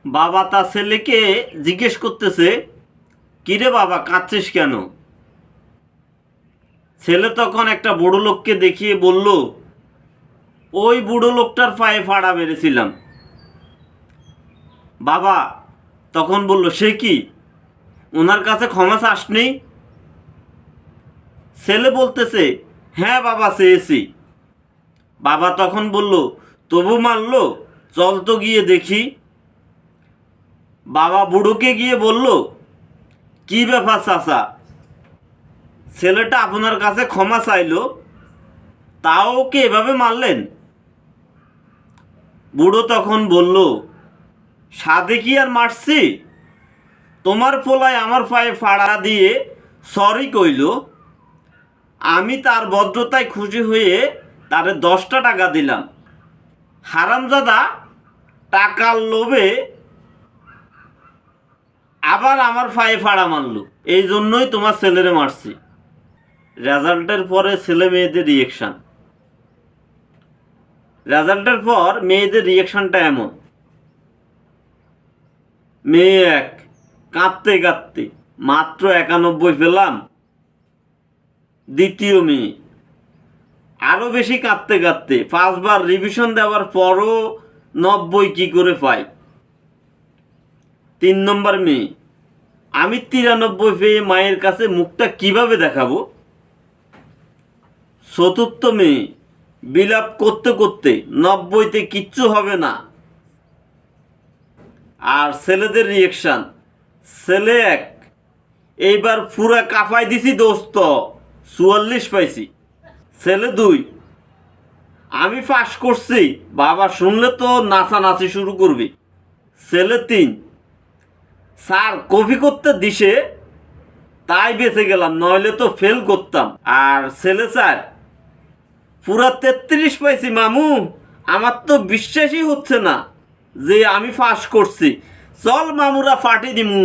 বাবা তার ছেলেকে জিজ্ঞেস করতেছে, কিরে বাবা কাঁদছিস কেন? ছেলে তখন একটা বুড়ো লোককে দেখিয়ে বলল, ওই বুড়ো লোকটার পায়ে ফাড়া মেরেছিলাম। বাবা তখন বলল, সে কি, ওনার কাছে ক্ষমা চাসনি? ছেলে বলতেছে, হ্যাঁ বাবা চেয়েছি। বাবা তখন বলল, তবু মানলো, চল তো গিয়ে দেখি। বাবা বুড়োকে গিয়ে বলল, কি ব্যাপার চাচা, ছেলেটা আপনার কাছে ক্ষমা চাইলো, তাও ওকে এভাবে মারলেন? বুড়ো তখন বলল, সাধে কি আর মারছি, তোমার পোলায় আমার পায়ে ফাড়া দিয়ে সরি কইল, আমি তার ভদ্রতায় খুশি হয়ে তারে 10টা টাকা দিলাম। হারামজাদা টাকার লোভে আবার আমার পায়ে ফাড়া মারল, এই জন্যই তোমার ছেলেরে মারছি। রেজাল্টের পরে ছেলে মেয়েদের রিয়েকশান। রেজাল্টের পর মেয়েদের রিয়েকশানটা এমন, মেয়ে এক কাঁদতে কাঁদতে, মাত্র 91 পেলাম। দ্বিতীয় মেয়ে আরও বেশি কাঁদতে কাঁদতে, 5বার রিভিশন দেওয়ার পরও 90 কি করে পাই। 3 নম্বর মেয়ে, আমি 93 পেয়ে মায়ের কাছে মুখটা কিভাবে দেখাবো। চতুর্থ মেয়ে, বিলাপ করতে করতে 90তে কিচ্ছু হবে না। আর ছেলেদের রিয়েকশান, ছেলে এক, এইবার পুরা কাফাই দিছি দোস্ত, 44 পাইছি। ছেলে দুই, আমি পাস করছি, বাবা শুনলে তো নাচানাচি শুরু করবি। ছেলে তিন, স্যার কপি করতে দিছে তাই বেঁচে গেলাম, নইলে তো ফেল করতাম। আর ছেলে চার, পুরা 33 পাইছি মামু, আমার তো বিশ্বাসই হচ্ছে না যে আমি পাস করছি, চল মামুরা ফাটি দিমু।